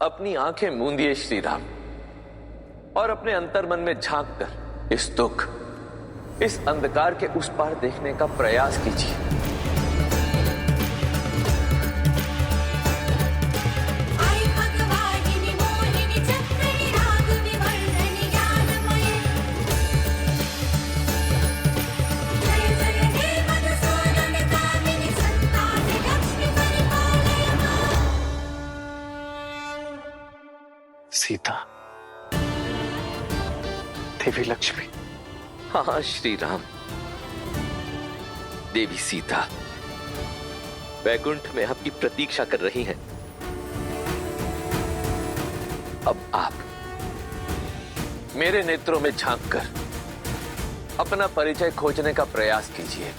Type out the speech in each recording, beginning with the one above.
अपनी आंखें मूंदिए श्री राम और अपने अंतर्मन में झांक कर इस दुख, इस अंधकार के उस पार देखने का प्रयास कीजिए। सीता, देवी लक्ष्मी। हाँ श्री राम, देवी सीता वैकुंठ में आपकी प्रतीक्षा कर रही हैं। अब आप मेरे नेत्रों में झांककर अपना परिचय खोजने का प्रयास कीजिए।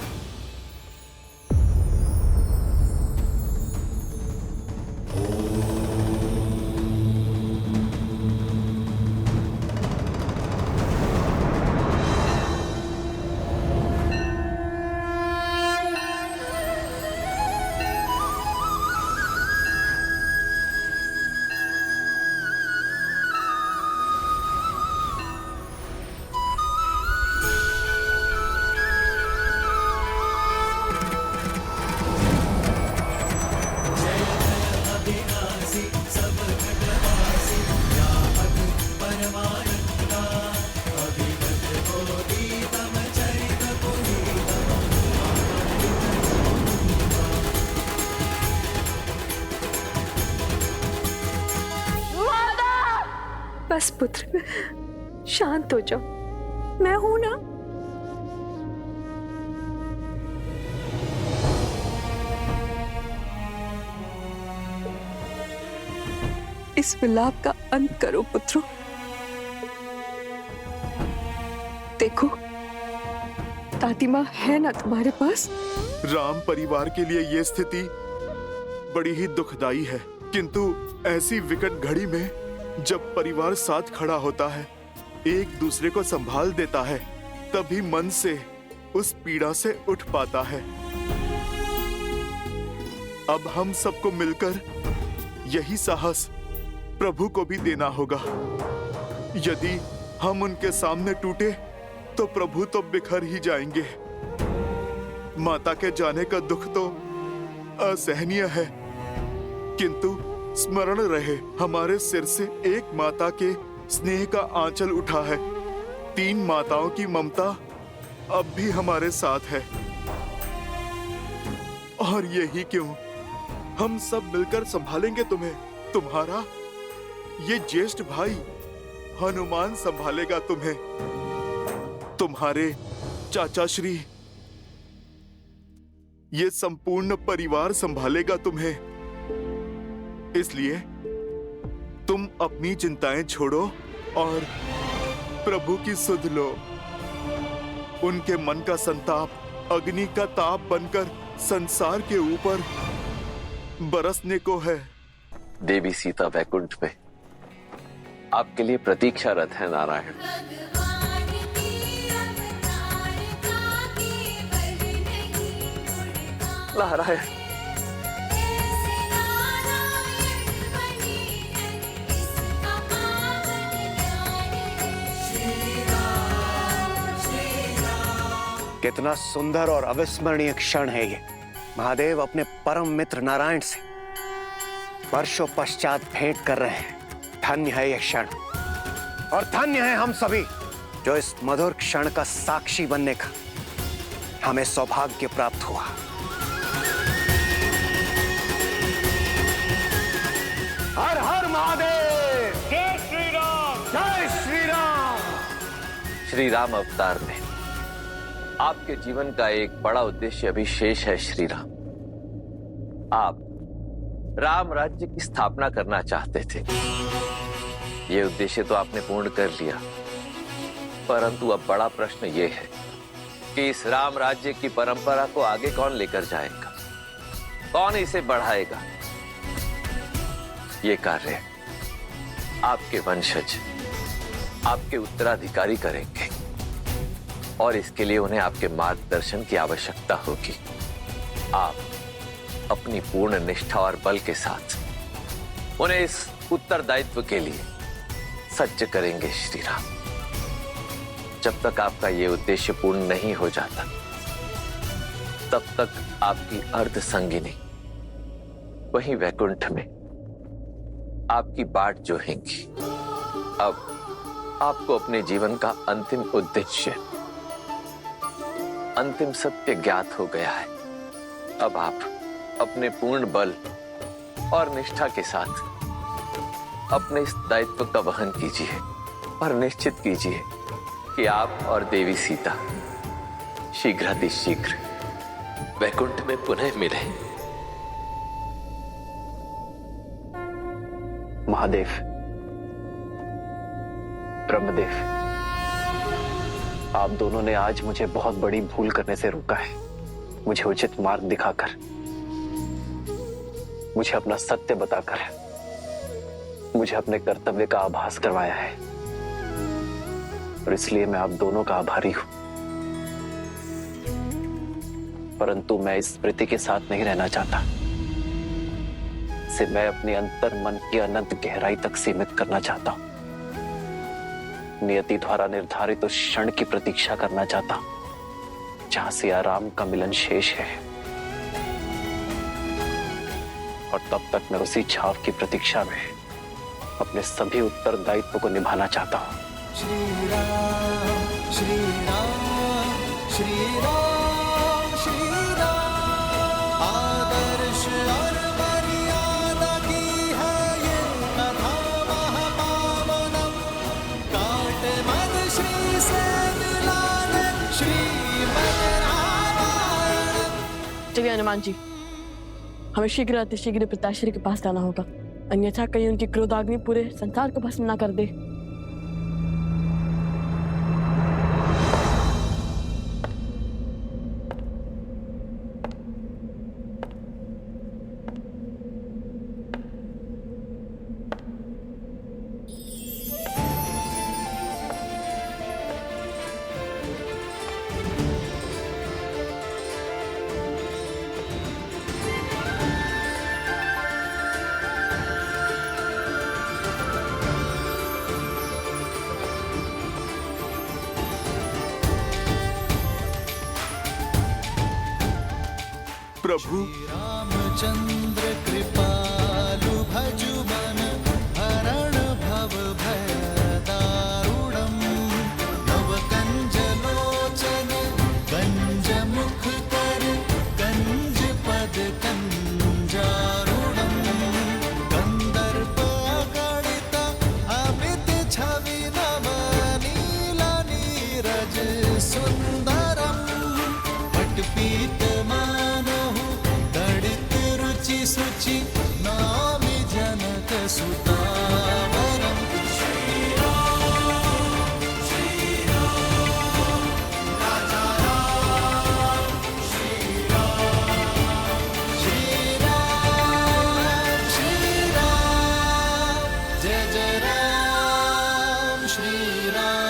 बस पुत्र, शांत हो जाओ, मैं हूं ना। इस विलाप का अंत करो पुत्रों। देखो, दादी माँ है ना तुम्हारे पास। राम परिवार के लिए ये स्थिति बड़ी ही दुखदाई है, किंतु ऐसी विकट घड़ी में जब परिवार साथ खड़ा होता है, एक दूसरे को संभाल देता है, तभी मन से उस पीड़ा से उठ पाता है। अब हम सबको मिलकर यही साहस प्रभु को भी देना होगा। यदि हम उनके सामने टूटे तो प्रभु तो बिखर ही जाएंगे। माता के जाने का दुख तो असहनीय है, किंतु स्मरण रहे, हमारे सिर से एक माता के स्नेह का आंचल उठा है। 3 माताओं की ममता अब भी हमारे साथ है। और यही क्यों, हम सब मिलकर संभालेंगे तुम्हें। तुम्हारा ये ज्येष्ठ भाई हनुमान संभालेगा तुम्हें। तुम्हारे चाचा श्री ये संपूर्ण परिवार संभालेगा तुम्हें। इसलिए तुम अपनी चिंताएं छोड़ो और प्रभु की सुध लो। उनके मन का संताप अग्नि का ताप बनकर संसार के ऊपर बरसने को है। देवी सीता वैकुंठ में आपके लिए प्रतीक्षारत है नारायण। नारायण, कितना सुंदर और अविस्मरणीय क्षण है ये। महादेव अपने परम मित्र नारायण से वर्षों पश्चात भेंट कर रहे हैं। धन्य है यह क्षण, और धन्य है हम सभी जो इस मधुर क्षण का साक्षी बनने का हमें सौभाग्य प्राप्त हुआ। हर हर महादेव, जय श्री राम, जय श्री राम। श्री राम अवतार में आपके जीवन का एक बड़ा उद्देश्य अभी शेष है श्री राम। आप राम राज्य की स्थापना करना चाहते थे। ये उद्देश्य तो आपने पूर्ण कर लिया, परंतु अब बड़ा प्रश्न ये है कि इस राम राज्य की परंपरा को आगे कौन लेकर जाएगा, कौन इसे बढ़ाएगा। ये कार्य आपके वंशज, आपके उत्तराधिकारी करेंगे, और इसके लिए उन्हें आपके मार्गदर्शन की आवश्यकता होगी। आप अपनी पूर्ण निष्ठा और बल के साथ उन्हें इस उत्तरदायित्व के लिए सज्ज करेंगे श्री राम। जब तक आपका ये उद्देश्य पूर्ण नहीं हो जाता, तब तक आपकी अर्ध संगिनी वहीं वैकुंठ में आपकी बाट जोहेंगी। अब आपको अपने जीवन का अंतिम उद्देश्य, अंतिम सत्य ज्ञात हो गया है। अब आप अपने पूर्ण बल और निष्ठा के साथ अपने इस दायित्व का वहन कीजिए और निश्चित कीजिए कि आप और देवी सीता शीघ्रातिशीघ्र वैकुंठ में पुनः मिले। महादेव, ब्रह्मदेव, आप दोनों ने आज मुझे बहुत बड़ी भूल करने से रोका है। मुझे उचित मार्ग दिखाकर, मुझे अपना सत्य बताकर, मुझे अपने कर्तव्य का आभास करवाया है, और इसलिए मैं आप दोनों का आभारी हूं। परंतु मैं इस स्मृति के साथ नहीं रहना चाहता। इसे मैं अपने अंतर मन की अनंत गहराई तक सीमित करना चाहता हूं। नियति द्वारा निर्धारित उस क्षण की प्रतीक्षा करना चाहता हूं जहां सिया राम का मिलन शेष है, और तब तक मैं उसी छाव की प्रतीक्षा में अपने सभी उत्तरदायित्व को निभाना चाहता हूं। श्री राम श्री राम श्री राम श्री राम, आदर्श और मर्यादा की है ये कथा महापावनम। काट मद श्री से मिलाने श्रीमद् रामायण। चलिए हनुमान जी, हमें शीघ्र अतिशीघ्र पिताश्री के पास जाना होगा, अन्यथा कहीं उनकी क्रोधाग्नि पूरे संसार को भस्म ना कर दे। प्रभु, रामचंद्र कृपालु भजु मन हरण भव भय दारुणम। नव कंज लोचन कंज मुख कर कंज पद कंजारुणम। कंदर्प अगणित अमित छवि नव नील नीरज सुंदरम। पटपीत सुचि नामि जनक सुतावरम। श्री राम राजा राम, श्री राम जय जय राम। श्री राम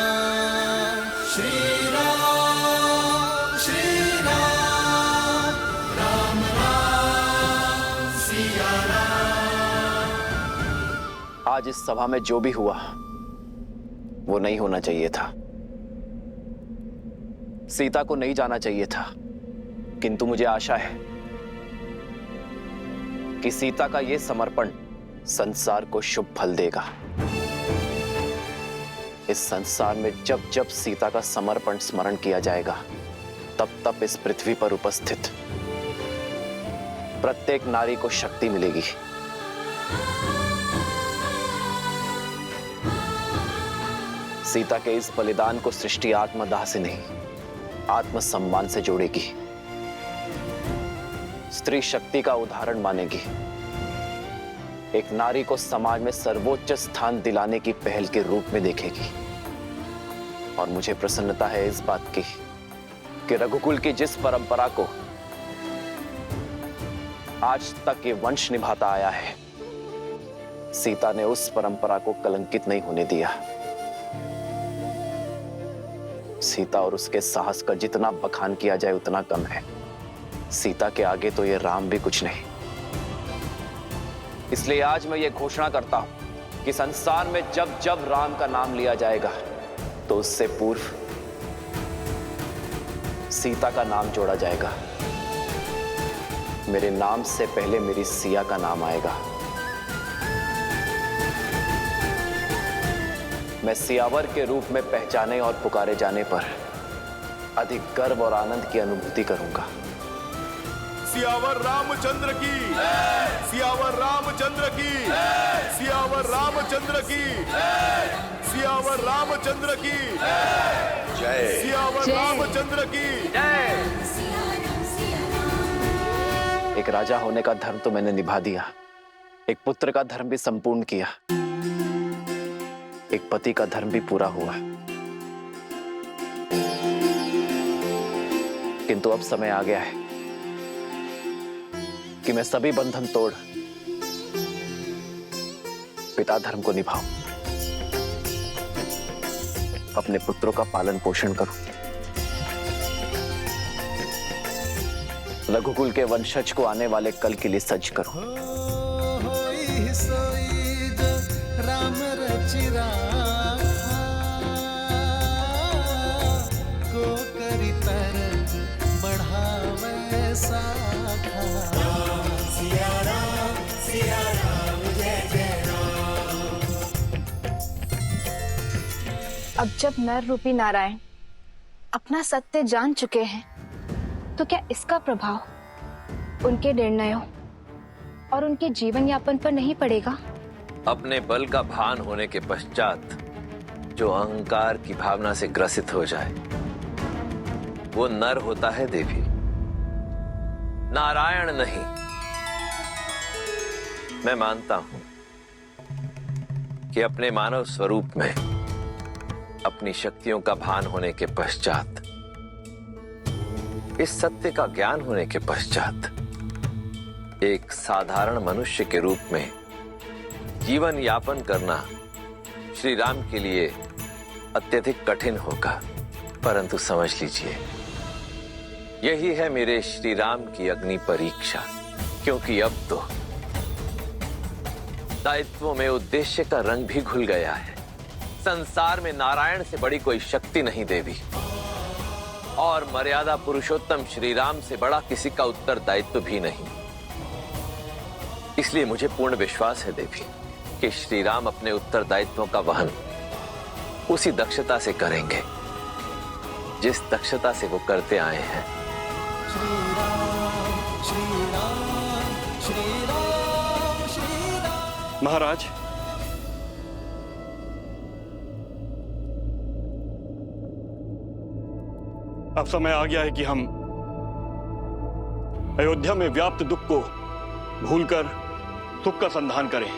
श्री राम श्री राम, राम राम सिया राम। आज इस सभा में जो भी हुआ वो नहीं होना चाहिए था। सीता को नहीं जाना चाहिए था, किंतु मुझे आशा है कि सीता का यह समर्पण संसार को शुभ फल देगा। इस संसार में जब जब सीता का समर्पण स्मरण किया जाएगा, तब तब इस पृथ्वी पर उपस्थित प्रत्येक नारी को शक्ति मिलेगी। सीता के इस बलिदान को सृष्टि आत्मदाह से नहीं, आत्मसम्मान से जोड़ेगी। स्त्री शक्ति का उदाहरण मानेगी। एक नारी को समाज में सर्वोच्च स्थान दिलाने की पहल के रूप में देखेगी। और मुझे प्रसन्नता है इस बात की कि रघुकुल की जिस परंपरा को आज तक ये वंश निभाता आया है, सीता ने उस परंपरा को कलंकित नहीं होने दिया। सीता और उसके साहस का जितना बखान किया जाए उतना कम है। सीता के आगे तो ये राम भी कुछ नहीं। इसलिए आज मैं ये घोषणा करता हूं कि संसार में जब जब राम का नाम लिया जाएगा तो उससे पूर्व सीता का नाम जोड़ा जाएगा। मेरे नाम से पहले मेरी सिया का नाम आएगा। मैं सियावर के रूप में पहचाने और पुकारे जाने पर अधिक गर्व और आनंद की अनुभूति करूंगा। सियावर रामचंद्र की, सियावर रामचंद्र की, सियावर रामचंद्र की, सियावर रामचंद्र की जय, सियावर रामचंद्र की जय। एक राजा होने का धर्म तो मैंने निभा दिया, एक पुत्र का धर्म भी संपूर्ण किया, एक पति का धर्म भी पूरा हुआ। किंतु अब समय आ गया है कि मैं सभी बंधन तोड़ पिता धर्म को निभाऊं, अपने पुत्रों का पालन पोषण करूं, रघुकुल के वंशज को आने वाले कल के लिए सज्ज करूं। होई सोई जो राम रचि राखा, को करी तरज बढ़ावे साखा। सिया राम जय जय राम। अब जब नर रूपी नारायण अपना सत्य जान चुके हैं, तो क्या इसका प्रभाव उनके निर्णयों और उनके जीवन यापन पर नहीं पड़ेगा? अपने बल का भान होने के पश्चात जो अहंकार की भावना से ग्रसित हो जाए वो नर होता है देवी, नारायण नहीं। मैं मानता हूं कि अपने मानव स्वरूप में अपनी शक्तियों का भान होने के पश्चात, इस सत्य का ज्ञान होने के पश्चात एक साधारण मनुष्य के रूप में जीवन यापन करना श्री राम के लिए अत्यधिक कठिन होगा। परंतु समझ लीजिए, यही है मेरे श्री राम की अग्नि परीक्षा, क्योंकि अब तो दायित्वों में उद्देश्य का रंग भी घुल गया है। संसार में नारायण से बड़ी कोई शक्ति नहीं देवी, और मर्यादा पुरुषोत्तम श्री राम से बड़ा किसी का उत्तरदायित्व भी नहीं। इसलिए मुझे पूर्ण विश्वास है देवी कि श्री राम अपने उत्तरदायित्वों का वहन उसी दक्षता से करेंगे जिस दक्षता से वो करते आए हैं। श्री राम श्री राम श्री राम श्री राम। महाराज, अब समय आ गया है कि हम अयोध्या में व्याप्त दुख को भूलकर सुख का संधान करें।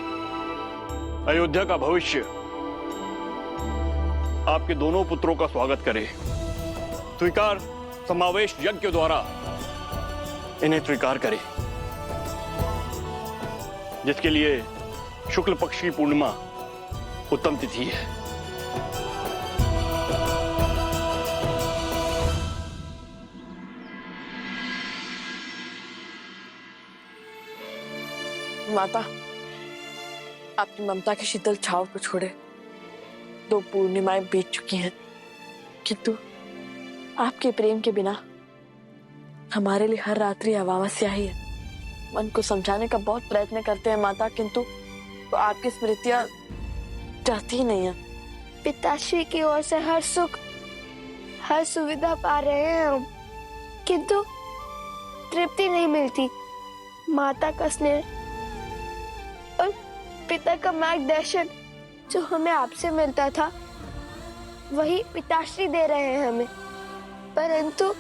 अयोध्या का भविष्य आपके दोनों पुत्रों का स्वागत करे। स्वीकार समावेश यज्ञ द्वारा इन्हें स्वीकार करे, जिसके लिए शुक्ल पक्ष की पूर्णिमा उत्तम तिथि है। माता, आपकी ममता की शीतल छाव को छोड़े 2 पूर्णिमाएं बीत चुकी हैं, किंतु आपके प्रेम के बिना हमारे लिए हर रात्रि अमावस्या ही है। मन को समझाने का बहुत प्रयत्न करते हैं माता, किंतु तो आपकी स्मृतियां जाती ही नहीं है। पिताश्री की ओर से हर सुख, हर सुविधा पा रहे हैं हम, किंतु तृप्ति नहीं मिलती। माता का स्नेह और पिता का मार्गदर्शन जो हमें आपसे मिलता था, वही पिताश्री दे रहे हैं हमें। परंतु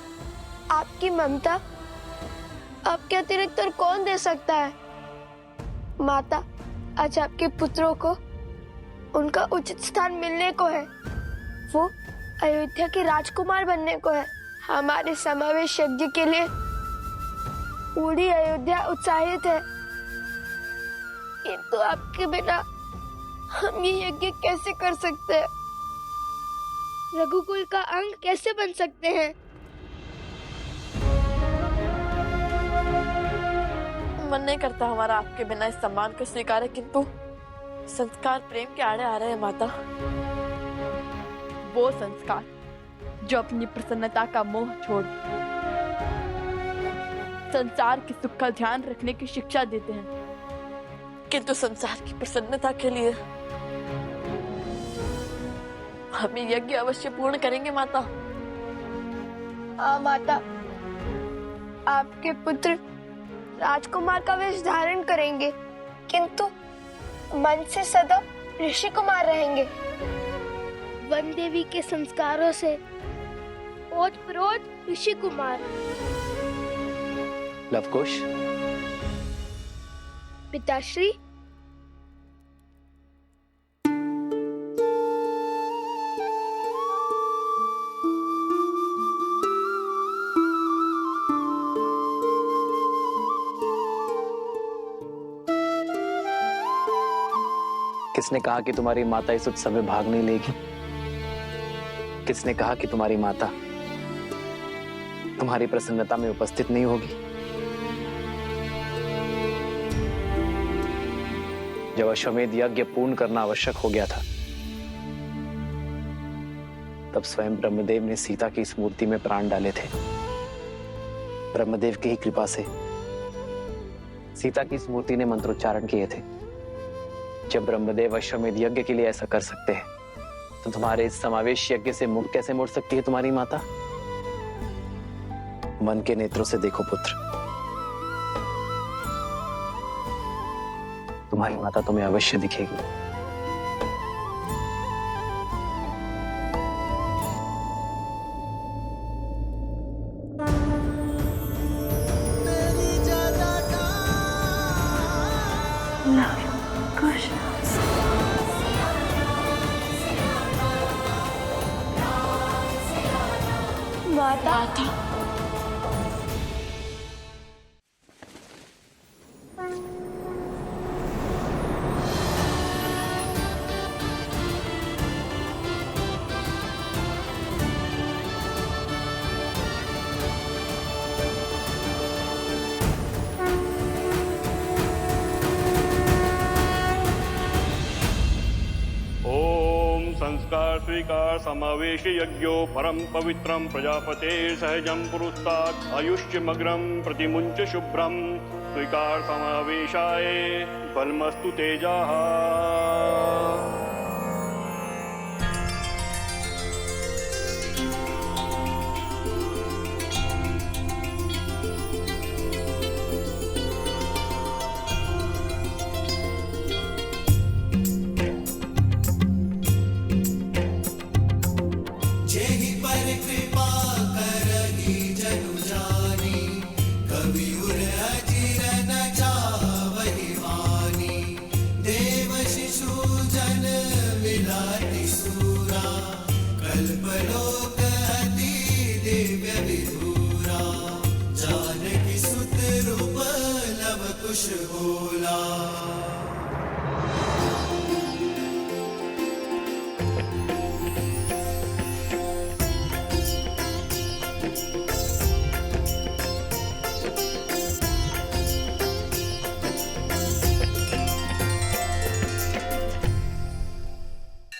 आपकी ममता आपके अतिरिक्त और कौन दे सकता है? माता, आज आपके पुत्रों को उनका उचित स्थान मिलने को है। वो अयोध्या के राजकुमार बनने को है। हमारे समावेश यज्ञ के लिए पूरी अयोध्या उत्साहित है, किंतु आपके बिना हम ये यज्ञ कैसे कर सकते हैं? रघुकुल का अंग कैसे बन सकते हैं? मन नहीं करता हमारा आपके बिना इस सम्मान को स्वीकार है, किंतु संस्कार प्रेम के आड़े आ रहे हैं माता। वो संस्कार जो अपनी प्रसन्नता का मोह छोड़ संसार के सुख का ध्यान रखने की शिक्षा देते हैं। किंतु संसार की प्रसन्नता के लिए हम ये यज्ञ अवश्य पूर्ण करेंगे माता। माता, आपके पुत्र राजकुमार का वेश धारण करेंगे, किंतु मन से सदा ऋषि कुमार रहेंगे। वन देवी के संस्कारों से ओत-प्रोत ऋषि कुमार। लवकुश, पिताश्री, किसने कहा कि तुम्हारी माता इस उत्सव में भाग नहीं लेगी? किसने कहा कि तुम्हारी माता तुम्हारी प्रसन्नता में उपस्थित नहीं होगी? जब अश्वमेध यज्ञ पूर्ण करना आवश्यक हो गया था, तब स्वयं ब्रह्मदेव ने सीता की इस मूर्ति में प्राण डाले थे। ब्रह्मदेव की ही कृपा से सीता की इस मूर्ति ने मंत्रोच्चारण किए थे। जब ब्रह्मदेव अश्वमेध यज्ञ के लिए ऐसा कर सकते हैं, तो तुम्हारे इस समावेश यज्ञ से मुख कैसे मोड़ सकती है तुम्हारी माता? मन के नेत्रों से देखो पुत्र, तुम्हारी माता तुम्हें अवश्य दिखेगी। माता, संस्कार स्वीकार समावेश यज्ञो परम पवित्रम प्रजापते सहजम पुरुस्तात् आयुष्यमग्रम प्रतिमुंच शुभ्रम स्वीकार समावेशाय बलमस्तु तेजाः।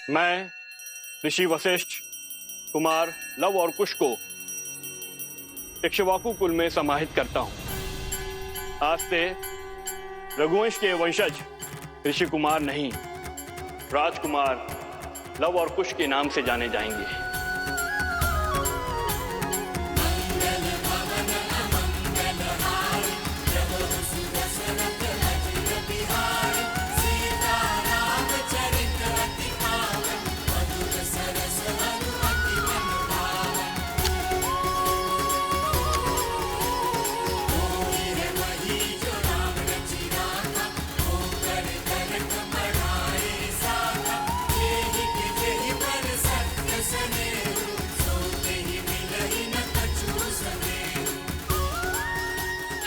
मैं ऋषि वशिष्ठ कुमार लव और कुश को इक्ष्वाकु कुल में समाहित करता हूं। आज से रघुवंश के वंशज ऋषि कुमार नहीं, राजकुमार लव और कुश के नाम से जाने जाएंगे।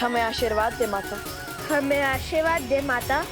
हमें आशीर्वाद दे माता। हमें आशीर्वाद दे माता।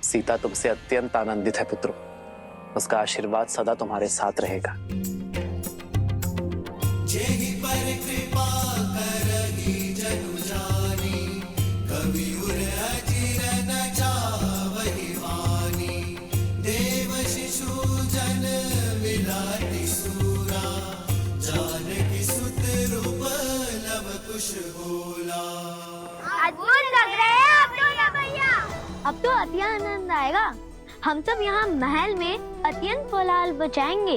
सीता तुमसे अत्यंत आनंदित है पुत्रों। उसका आशीर्वाद सदा तुम्हारे साथ रहेगा। जेहि पर कृपा करहि जनु जानी, कवि उर अजिर न जावहि वानी। देव शिशु जन मिलाति सूरा, जानकी सुत रूप लव कुश बोला। अद्भुत लग रहे हैं आप दोनों भैया। अब तो अति आनंद आएगा। हम सब यहाँ महल में अत्यंत कोलाहल बचाएंगे।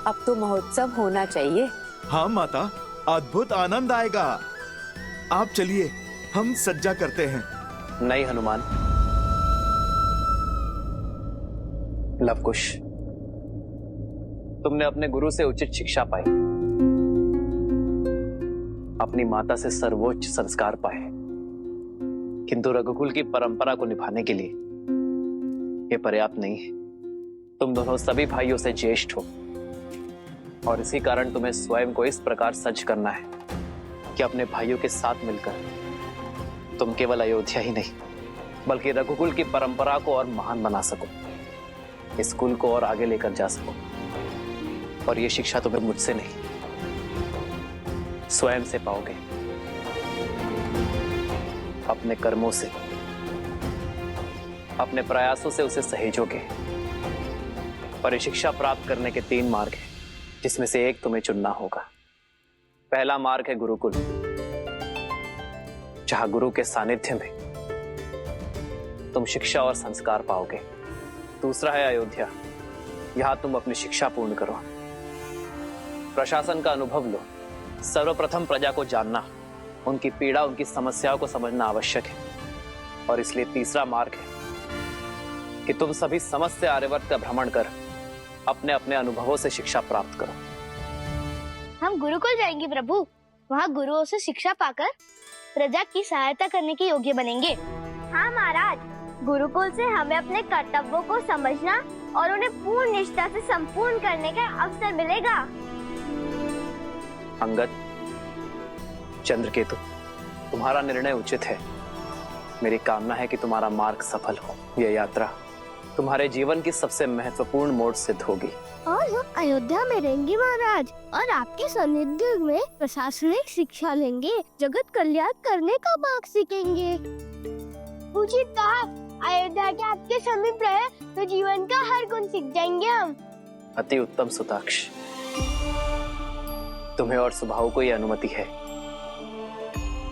अब तो महोत्सव होना चाहिए। हाँ माता, अद्भुत आनंद आएगा। आप चलिए, हम सज्जा करते हैं। नहीं हनुमान, लवकुश, तुमने अपने गुरु से उचित शिक्षा पाई, अपनी माता से सर्वोच्च संस्कार पाए, किंतु रघुकुल की परंपरा को निभाने के लिए यह पर्याप्त नहीं है। तुम दोनों सभी भाइयों से ज्येष्ठ हो और इसी कारण तुम्हें स्वयं को इस प्रकार सज्ज करना है कि अपने भाइयों के साथ मिलकर तुम केवल अयोध्या ही नहीं बल्कि रघुकुल की परंपरा को और महान बना सको, इस कुल को और आगे लेकर जा सको। और यह शिक्षा तुम्हें मुझसे नहीं स्वयं से पाओगे, अपने कर्मों से, अपने प्रयासों से उसे सहेजोगे। और ये शिक्षा प्राप्त करने के 3 मार्ग हैं, जिसमें से एक तुम्हें चुनना होगा। पहला मार्ग है गुरुकुल, जहां गुरु के सानिध्य में तुम शिक्षा और संस्कार पाओगे। दूसरा है अयोध्या, यहां तुम अपनी शिक्षा पूर्ण करो, प्रशासन का अनुभव लो। सर्वप्रथम प्रजा को जानना, उनकी पीड़ा, उनकी समस्याओं को समझना आवश्यक है। और इसलिए तीसरा मार्ग है कि तुम सभी समस्त आर्यवर्त का भ्रमण कर अपने अपने अनुभवों से शिक्षा प्राप्त करो। हम गुरुकुल जाएंगे प्रभु। वहाँ गुरुओं से शिक्षा पाकर प्रजा की सहायता करने के योग्य बनेंगे। हाँ महाराज, गुरुकुल से हमें अपने कर्तव्यों को समझना और उन्हें पूर्ण निष्ठा से संपूर्ण करने का अवसर मिलेगा। अंगद, चंद्रकेतु, तुम्हारा निर्णय उचित है। मेरी कामना है कि तुम्हारा मार्ग सफल हो। यह यात्रा तुम्हारे जीवन की सबसे महत्वपूर्ण मोड़ सिद्ध होगी। और हम अयोध्या में रहेंगे महाराज, और आपके सानिध्य में प्रशासनिक शिक्षा लेंगे, जगत कल्याण करने का मार्ग सीखेंगे। उचित कहा, अयोध्या के आपके समीप रहे तो जीवन का हर गुण सीख जाएंगे हम। अति उत्तम सुताक्ष, तुम्हें और सुभाव को यह अनुमति है।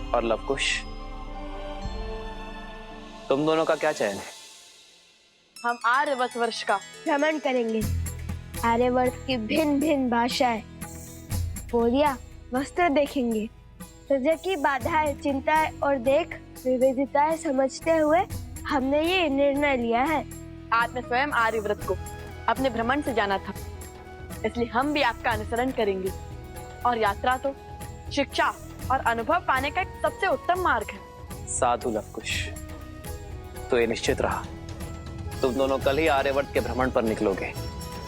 और लवकुश, तुम दोनों का क्या चयन है? हम आर्यवर्त वर्ष का भ्रमण करेंगे। आर्यवर्त की भिन्न भिन्न भाषाएं, बोलियां, वस्त्र देखेंगे। प्रजा की बाधाएं, चिंताएं और देख विविधताएं समझते हुए हमने ये निर्णय लिया है। आपने स्वयं आर्यव्रत को अपने भ्रमण से जाना था, इसलिए हम भी आपका अनुसरण करेंगे। और यात्रा तो शिक्षा और अनुभव पाने का एक सबसे उत्तम मार्ग है। साधु लवकुश, तो ये निश्चित रहा, तुम दोनों कल ही आर्यवर्त के भ्रमण पर निकलोगे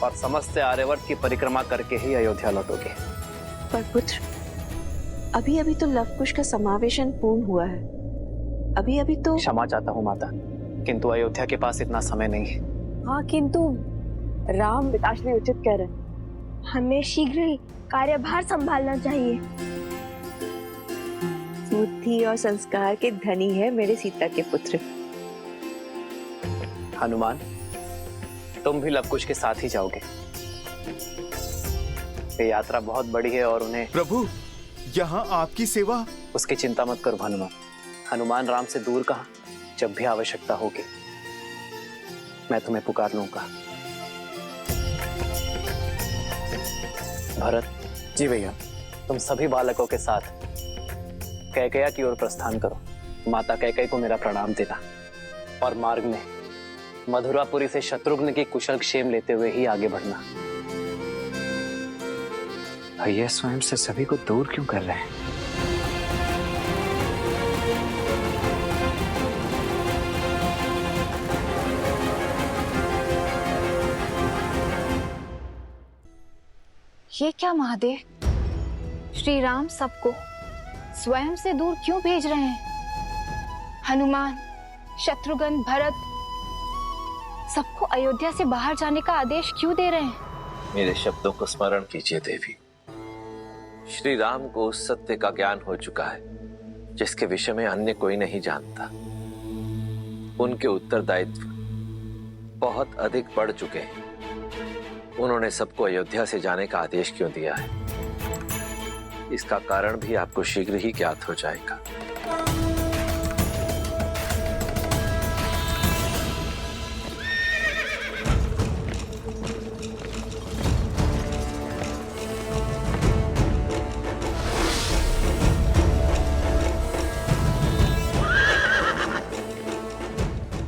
और समस्त आर्यवर्त की परिक्रमा करके ही अयोध्या लौटोगे। पर पुत्र, अभी अभी तो लवकुश का समावेशन पूर्ण हुआ है। अभी अभी तो। क्षमा चाहता हूँ माता, किंतु अयोध्या के पास इतना समय नहीं है। हाँ, किंतु राम। पिताश्री उचित कह रहे हैं। हमें शीघ्र ही कार्यभार संभालना चाहिए। बुद्धि और संस्कार के धनी है मेरे सीता के पुत्र। हनुमान, तुम भी लवकुश के साथ ही जाओगे। ये यात्रा बहुत बड़ी है और उन्हें। प्रभु, यहाँ आपकी सेवा। उसकी चिंता मत करो हनुमान। हनुमान राम से दूर कहाँ, जब भी आवश्यकता होगी मैं तुम्हें पुकार लूंगा। भरत जी भैया। तुम सभी बालकों के साथ कैकेयी की ओर प्रस्थान करो। माता कैकेयी को मेरा प्रणाम देना और मार्ग में मधुरापुरी से शत्रुघ्न की कुशल क्षेम लेते हुए ही आगे बढ़ना। भैया स्वयं से सभी को दूर क्यों कर रहे हैं? ये क्या महादेव, श्री राम सबको स्वयं से दूर क्यों भेज रहे हैं? हनुमान, शत्रुघ्न, भरत सबको अयोध्या से बाहर जाने का आदेश क्यों दे रहे हैं? मेरे शब्दों को स्मरण कीजिए देवी। श्री राम को उस सत्य का ज्ञान हो चुका है जिसके विषय में अन्य कोई नहीं जानता। उनके उत्तरदायित्व बहुत अधिक बढ़ चुके हैं। उन्होंने सबको अयोध्या से जाने का आदेश क्यों दिया है, इसका कारण भी आपको शीघ्र ही ज्ञात हो जाएगा।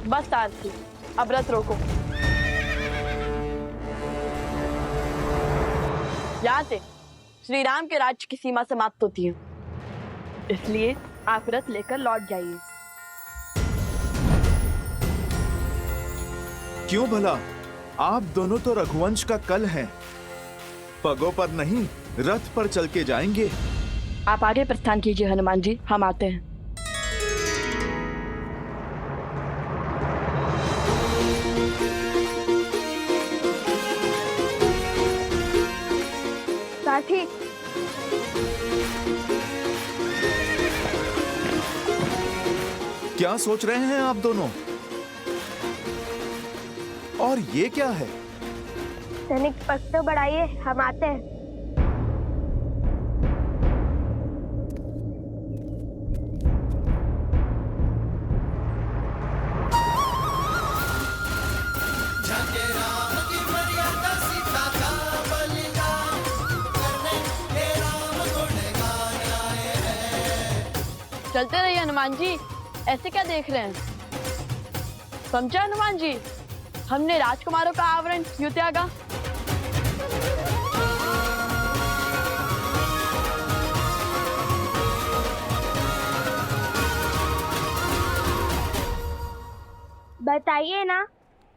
बस सारथी, अब रथ रोको। यहाँ से श्री राम के राज्य की सीमा समाप्त होती है, इसलिए आप रथ लेकर लौट जाइए। क्यों भला? आप दोनों तो रघुवंश का कल हैं। पगों पर नहीं, रथ पर चल के जाएंगे। आप आगे प्रस्थान कीजिए हनुमान जी, हम आते हैं। साथी, क्या सोच रहे हैं आप दोनों? और ये क्या है? तनिक पग तो बढ़ाइए, हम आते हैं। चलते रहिए हनुमान जी, ऐसे क्या देख रहे हैं? समझा हनुमान जी, हमने राजकुमारों का आवरण क्यों त्यागा? बताइए ना,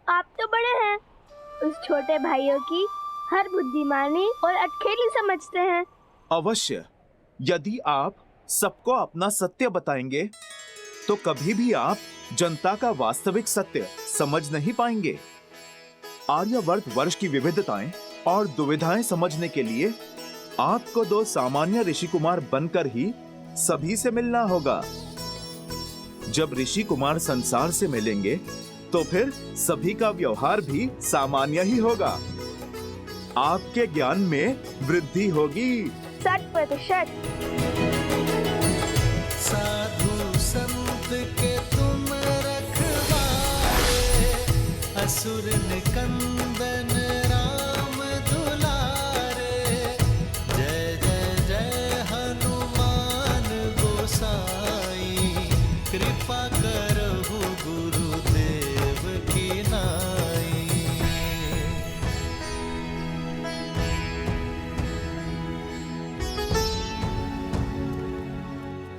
आप तो बड़े हैं, उस छोटे भाइयों की हर बुद्धिमानी और अटखेली समझते हैं। अवश्य, यदि आप सबको अपना सत्य बताएंगे तो कभी भी आप जनता का वास्तविक सत्य समझ नहीं पाएंगे। आर्यवर्त वर्ष की विविधताएं और दुविधाएं समझने के लिए आपको दो सामान्य ऋषि कुमार बनकर ही सभी से मिलना होगा। जब ऋषि कुमार संसार से मिलेंगे तो फिर सभी का व्यवहार भी सामान्य ही होगा। आपके ज्ञान में वृद्धि होगी। 100%। साधु संत के तुम रखवारे, असुर निकंदन राम दुलारे। जय जय जय हनुमान गोसाई, कृपा करहु गुरुदेव की नाई।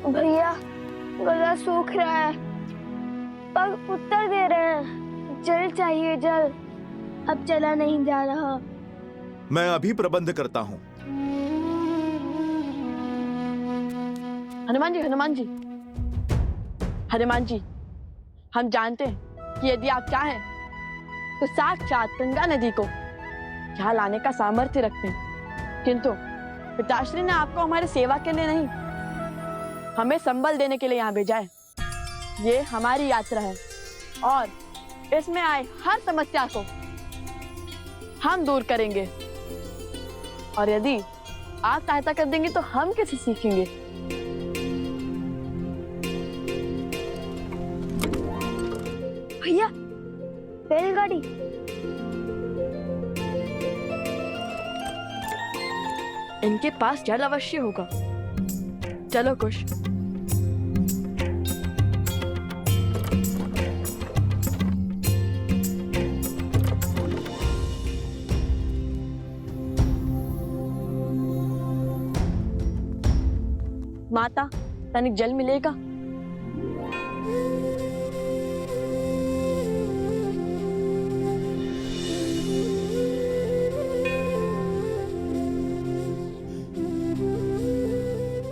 भैया, गला सूख रहा है, पग उत्तर दे रहे हैं, जल चाहिए जल, अब चला नहीं जा रहा। मैं अभी प्रबंध करता हूँ। हनुमान जी, हनुमान जी, हनुमान जी, हम जानते हैं कि यदि आप चाहें तो साक्षात गंगा नदी को यहाँ लाने का सामर्थ्य रखते हैं, किंतु पिताश्री ने आपको हमारी सेवा के लिए नहीं, हमें संबल देने के लिए यहाँ भेजा है। ये हमारी यात्रा है और इसमें आए हर समस्या को हम दूर करेंगे, और यदि आप सहायता कर देंगे तो हम कैसे सीखेंगे? भैया, बैलगाड़ी। इनके पास जल अवश्य होगा। चलो कुश। माता, तनिक जल मिलेगा?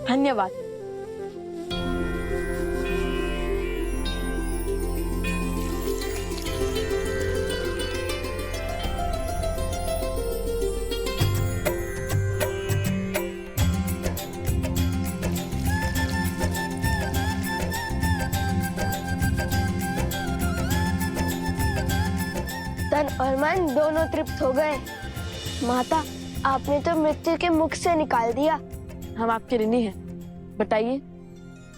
धन्यवाद। तन और मन दोनों तृप्त हो गए। माता, आपने तो मृत्यु के मुख से निकाल दिया। हम आपके ऋणी हैं, बताइए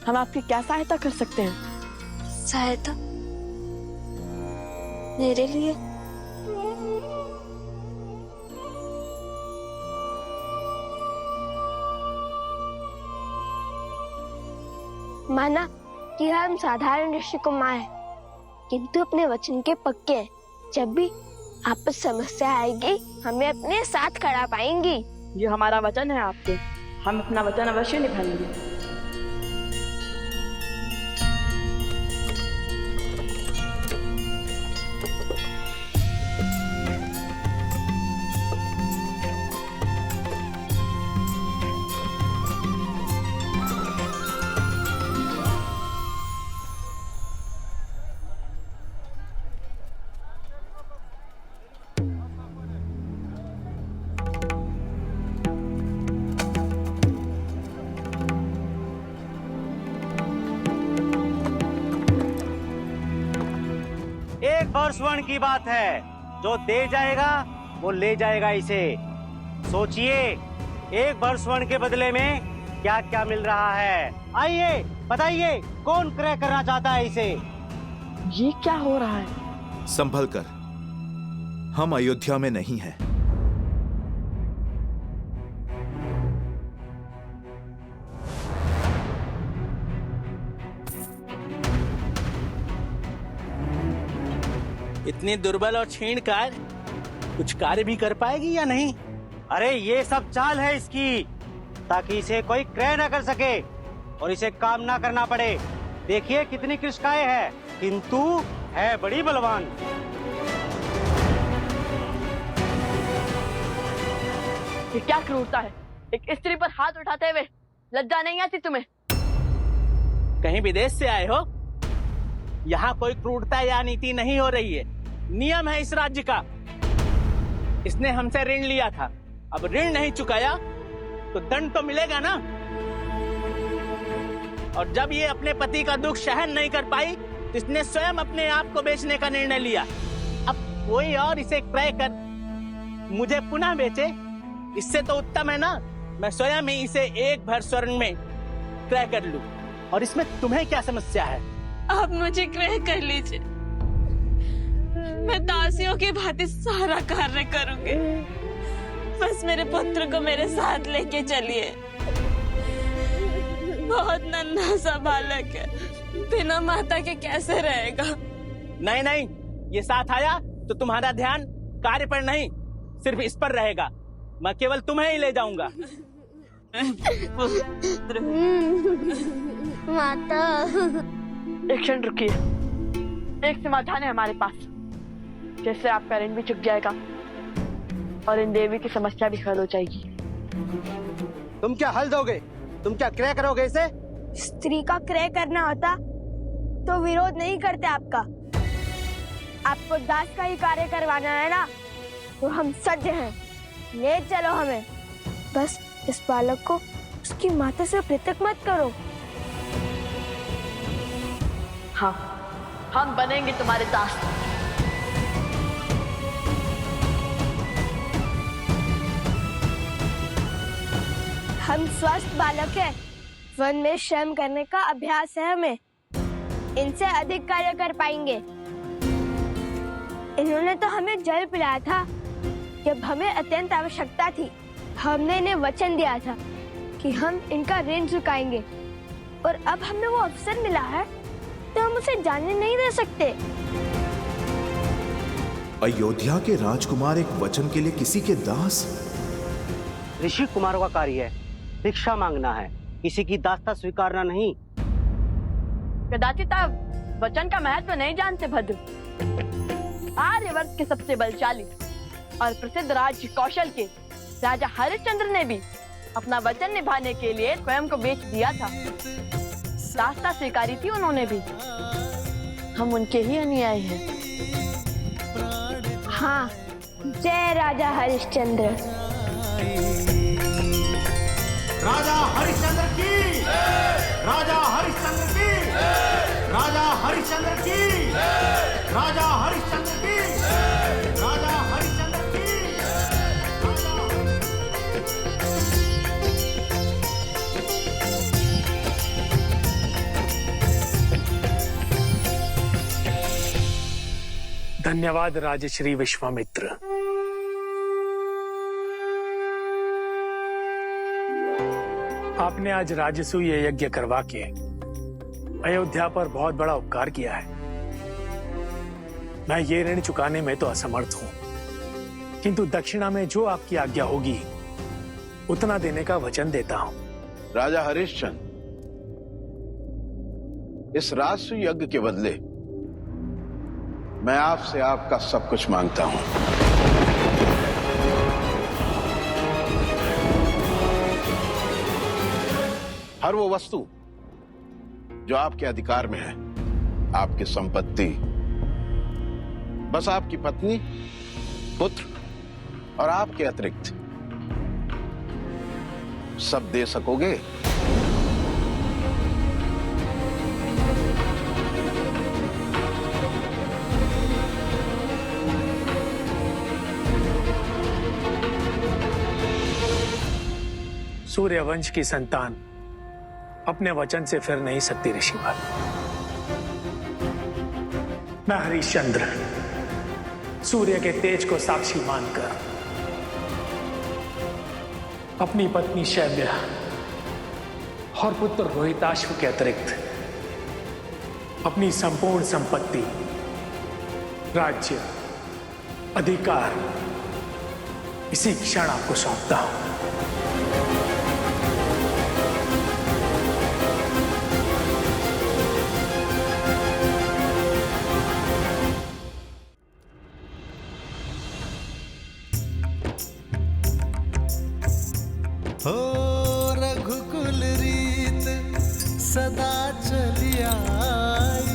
हम आपकी क्या सहायता कर सकते हैं? सहायता मेरे लिए? माना कि हम साधारण ऋषि कुमार हैं, किंतु अपने वचन के पक्के हैं। जब भी आपस समस्या आएगी, हमें अपने साथ खड़ा पाएंगी। ये हमारा वचन है आपके, हम अपना वचन अवश्य निभाएंगे। एक और स्वर्ण की बात है, जो दे जाएगा वो ले जाएगा इसे। सोचिए, एक भर स्वर्ण के बदले में क्या क्या मिल रहा है। आइए बताइए, कौन क्रय करना चाहता है इसे? ये क्या हो रहा है? संभल कर, हम अयोध्या में नहीं हैं। इतनी दुर्बल और क्षीण कार कुछ कार्य भी कर पाएगी या नहीं? अरे ये सब चाल है इसकी, ताकि इसे कोई क्रय न कर सके और इसे काम ना करना पड़े। देखिए कितनी कृष्णकाय है, किंतु है बड़ी बलवान। ये क्या क्रूरता है? एक स्त्री पर हाथ उठाते हुए लज्जा नहीं आती तुम्हें? कहीं विदेश से आए हो? यहाँ कोई क्रूरता या नीति नहीं हो रही है। नियम है इस राज्य का। इसने हमसे ऋण लिया था, अब ऋण नहीं चुकाया तो दंड तो मिलेगा ना। और जब ये अपने पति का दुख सहन नहीं कर पाई तो इसने स्वयं अपने आप को बेचने का निर्णय लिया। अब कोई और इसे क्रय कर मुझे पुनः बेचे, इससे तो उत्तम है ना मैं स्वयं ही इसे एक भर स्वर्ण में क्रय कर लूं। और इसमें तुम्हें क्या समस्या है? आप मुझे क्रय कर लीजिए, मैं दासियों की भांति सारा कार्य करूंगी। बस मेरे पुत्र को मेरे साथ लेके चलिए। बहुत नन्हा सा बालक है, बिना माता के कैसे रहेगा? नहीं नहीं, ये साथ आया तो तुम्हारा ध्यान कार्य पर नहीं, सिर्फ इस पर रहेगा। मैं केवल तुम्हें ही ले जाऊंगा। माता, एक क्षण रुकिए, एक समाधान है हमारे पास, जिससे आपका ऋण भी चुक जाएगा और इन देवी की समस्या भी हल हो जाएगी। तुम क्या हल दोगे? तुम क्या क्रय करोगे इसे? स्त्री का क्रय करना होता तो विरोध नहीं करते आपका। आपको दास का ही कार्य करवाना है ना, तो हम सज्ज हैं, ले चलो हमें। बस इस बालक को उसकी माता से पृथक मत करो। हाँ, हम बनेंगे तुम्हारे दास। हम स्वस्थ बालक हैं, वन में श्रम करने का अभ्यास है हमें, इनसे अधिक कार्य कर पाएंगे। इन्होंने तो हमें जल पिलाया था जब हमें अत्यंत आवश्यकता थी। हमने इन्हें वचन दिया था कि हम इनका ऋण चुकाएंगे, और अब हमें वो अवसर मिला है तो हम उसे जाने नहीं दे सकते। अयोध्या के राजकुमार एक वचन के लिए किसी के दास? ऋषि कुमारों का कार्य है भिक्षा मांगना है, किसी की दासता स्वीकारना नहीं। कदाचित आप वचन का महत्व नहीं जानते भद्र। आर्यवर्त के सबसे बलशाली और प्रसिद्ध राज्य कौशल के राजा हरिश्चंद्र ने भी अपना वचन निभाने के लिए स्वयं को बेच दिया था। दासता स्वीकारी थी उन्होंने भी। हम उनके ही अनुयायी हैं। हाँ, जय राजा हरिश्चंद्र। राजा हरिश्चंद्र की, राजा हरिश्चंद्र की, राजा हरिश्चंद्र की, राजा हरिश्चंद्र की, धन्यवाद राजश्री विश्वामित्र। आपने आज राजसूय यज्ञ करवा के अयोध्या पर बहुत बड़ा उपकार किया है। मैं ये ऋण चुकाने में तो असमर्थ हूं, किंतु दक्षिणा में जो आपकी आज्ञा होगी उतना देने का वचन देता हूं। राजा हरिश्चंद्र, इस राजसूय यज्ञ के बदले मैं आपसे आपका सब कुछ मांगता हूं। हर वो वस्तु जो आपके अधिकार में है, आपकी संपत्ति, बस आपकी पत्नी, पुत्र और आपके अतिरिक्त सब दे सकोगे? सूर्यवंश की संतान अपने वचन से फिर नहीं सकती ऋषिवर। मैं हरिश्चंद्र सूर्य के तेज को साक्षी मानकर अपनी पत्नी शैव्या और पुत्र रोहिताश्व के अतिरिक्त अपनी संपूर्ण संपत्ति, राज्य, अधिकार इसी क्षण आपको सौंपता हूं। हो रघुकुल रीत सदा चली आई,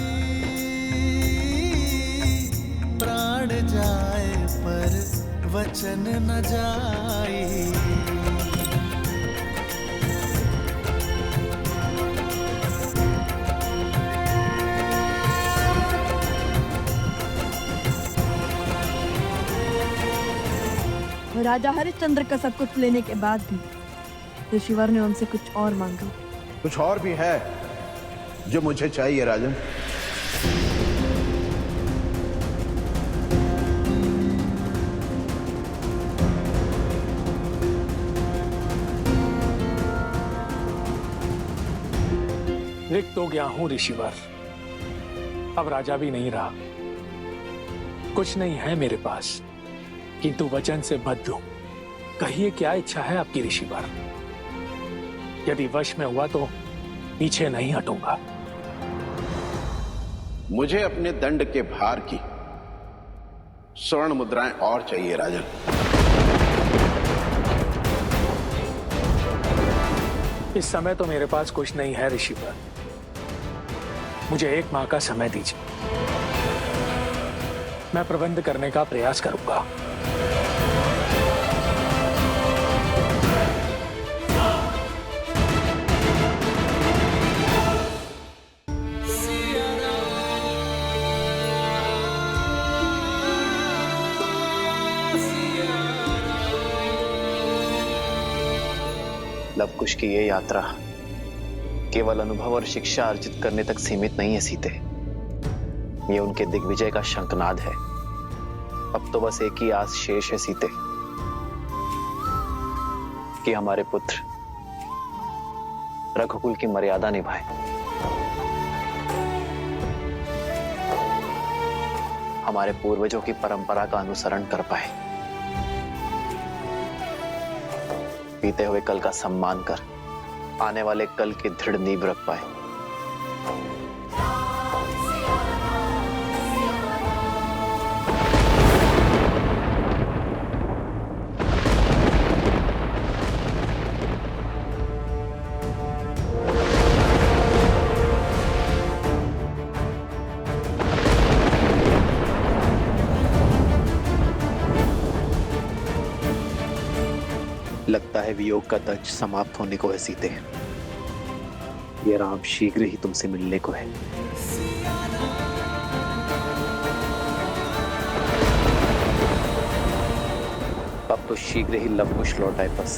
प्राण जाए पर वचन न जाई। राजा हरिश्चंद्र का सब कुछ लेने के बाद भी ऋषिवर ने उनसे कुछ और मांगा। कुछ और भी है जो मुझे चाहिए राजन। रिक्त हो गया हूं ऋषिवर, अब राजा भी नहीं रहा। कुछ नहीं है मेरे पास, किंतु वचन से बद्ध हूं। कहिए क्या इच्छा है आपकी ऋषिवर? यदि वश में हुआ तो पीछे नहीं हटूंगा। मुझे अपने दंड के भार की स्वर्ण मुद्राएं और चाहिए राजन। इस समय तो मेरे पास कुछ नहीं है ऋषिवर, मुझे 1 माह का समय दीजिए, मैं प्रबंध करने का प्रयास करूंगा। लवकुश की ये यात्रा केवल अनुभव और शिक्षा अर्जित करने तक सीमित नहीं है सीते, ये उनके दिग्विजय का शंखनाद है। अब तो बस एक ही आस शेष है सीते, कि हमारे पुत्र रघुकुल की मर्यादा निभाए, हमारे पूर्वजों की परंपरा का अनुसरण कर पाए, बीते हुए कल का सम्मान कर आने वाले कल की दृढ़ नींव रख पाए। लगता है वियोग का दंश समाप्त होने को है सीते। ये राम शीघ्र ही तुमसे मिलने को है। अब तो शीघ्र ही लवकुश लौट आए बस।